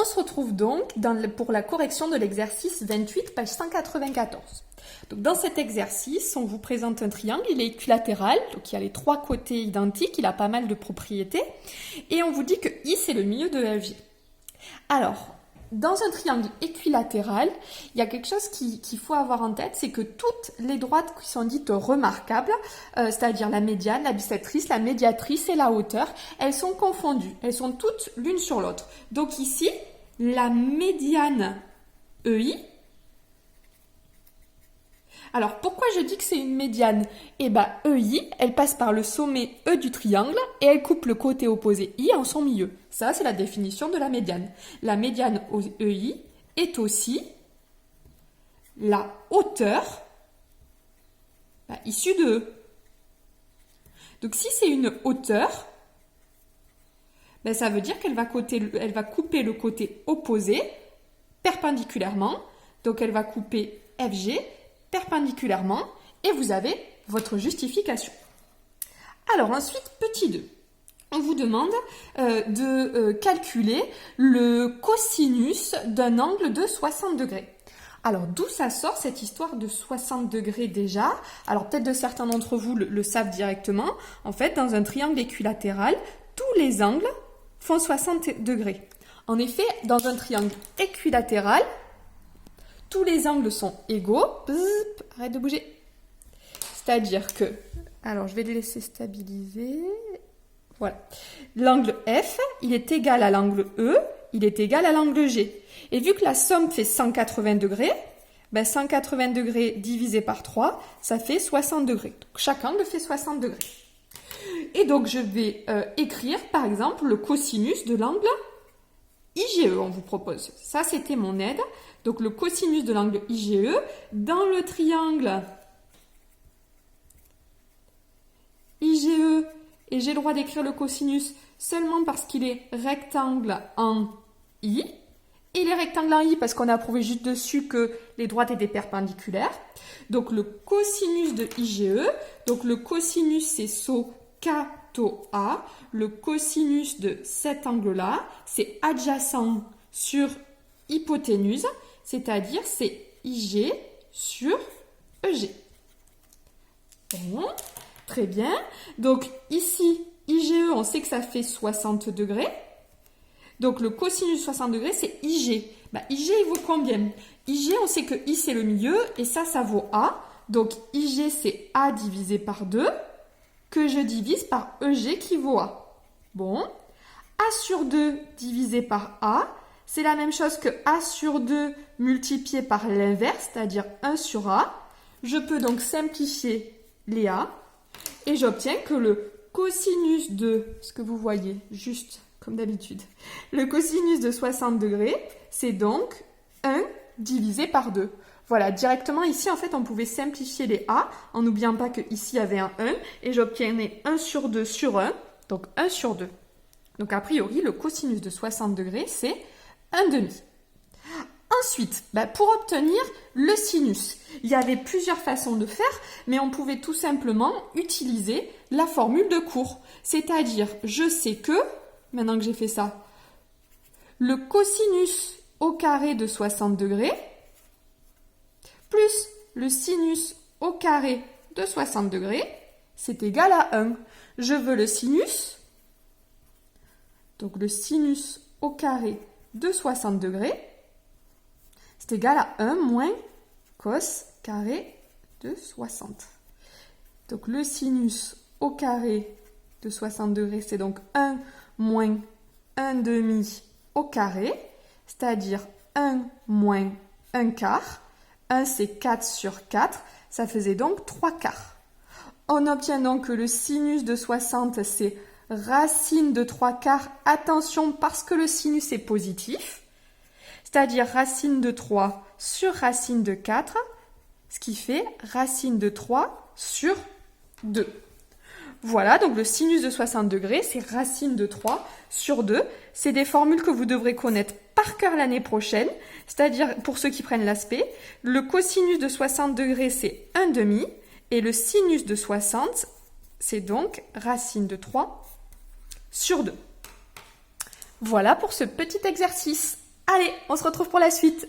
On se retrouve donc pour la correction de l'exercice 28, page 194. Donc, dans cet exercice, on vous présente un triangle, il est équilatéral, donc il a les trois côtés identiques, il a pas mal de propriétés, et on vous dit que I c'est le milieu de FG. Alors, dans un triangle équilatéral, il y a quelque chose qu'il faut avoir en tête, c'est que toutes les droites qui sont dites remarquables, c'est-à-dire la médiane, la bissectrice, la médiatrice et la hauteur, elles sont confondues, elles sont toutes l'une sur l'autre. Donc ici, la médiane EI. Alors, pourquoi je dis que c'est une médiane? Eh bien, EI, elle passe par le sommet E du triangle et elle coupe le côté opposé I en son milieu. Ça, c'est la définition de la médiane. La médiane EI est aussi la hauteur issue de E. Donc, si c'est une hauteur, ça veut dire qu'elle va couper le côté opposé perpendiculairement. Donc, elle va couper FG perpendiculairement et vous avez votre justification. Alors ensuite, petit 2. On vous demande de calculer le cosinus d'un angle de 60 degrés. Alors d'où ça sort cette histoire de 60 degrés déjà? Alors peut-être de certains d'entre vous le savent directement. En fait, dans un triangle équilatéral, tous les angles font 60 degrés. En effet, dans un triangle équilatéral, tous les angles sont égaux. Arrête de bouger. C'est-à-dire que, alors je vais les laisser stabiliser. Voilà. L'angle F, il est égal à l'angle E, il est égal à l'angle G. Et vu que la somme fait 180 degrés, 180 degrés divisé par 3, ça fait 60 degrés. Donc chaque angle fait 60 degrés. Et donc je vais écrire par exemple le cosinus de l'angle IGE, on vous propose. Ça, c'était mon aide. Donc, le cosinus de l'angle IGE dans le triangle IGE. Et j'ai le droit d'écrire le cosinus seulement parce qu'il est rectangle en I. Il est rectangle en I parce qu'on a prouvé juste dessus que les droites étaient perpendiculaires. Donc, le cosinus de IGE. Donc, le cosinus, c'est SO cato A. Le cosinus de cet angle-là, c'est adjacent sur hypoténuse, c'est-à-dire c'est IG sur EG. Bon, très bien. Donc ici, IGE, on sait que ça fait 60 degrés. Donc le cosinus de 60 degrés, c'est IG. IG, il vaut combien? IG, on sait que I, c'est le milieu, et ça vaut A. Donc IG, c'est A divisé par 2. Que je divise par EG qui vaut A. Bon, A sur 2 divisé par A, c'est la même chose que A sur 2 multiplié par l'inverse, c'est-à-dire 1 sur A. Je peux donc simplifier les A et j'obtiens que le cosinus de, ce que vous voyez, juste comme d'habitude, le cosinus de 60 degrés, c'est donc 1 divisé par 2. Voilà, directement ici, en fait, on pouvait simplifier les A en n'oubliant pas qu'ici, il y avait un 1 et j'obtenais 1 sur 2 sur 1, donc 1 sur 2. Donc, a priori, le cosinus de 60 degrés, c'est 1 demi. Ensuite, pour obtenir le sinus, il y avait plusieurs façons de faire, mais on pouvait tout simplement utiliser la formule de cours. C'est-à-dire, je sais que, maintenant que j'ai fait ça, le cosinus au carré de 60 degrés, plus le sinus au carré de 60 degrés, c'est égal à 1. Je veux le sinus, donc le sinus au carré de 60 degrés, c'est égal à 1 moins cos carré de 60. Donc le sinus au carré de 60 degrés, c'est donc 1 moins 1 demi au carré, c'est-à-dire 1 moins 1 quart. 1, c'est 4 sur 4, ça faisait donc 3 quarts. On obtient donc que le sinus de 60, c'est racine de 3 quarts. Attention, parce que le sinus est positif, c'est-à-dire racine de 3 sur racine de 4, ce qui fait racine de 3 sur 2. Voilà, donc le sinus de 60 degrés, c'est racine de 3 sur 2. C'est des formules que vous devrez connaître par cœur l'année prochaine, c'est-à-dire pour ceux qui prennent l'aspect. Le cosinus de 60 degrés, c'est 1 demi, et le sinus de 60, c'est donc racine de 3 sur 2. Voilà pour ce petit exercice. Allez, on se retrouve pour la suite.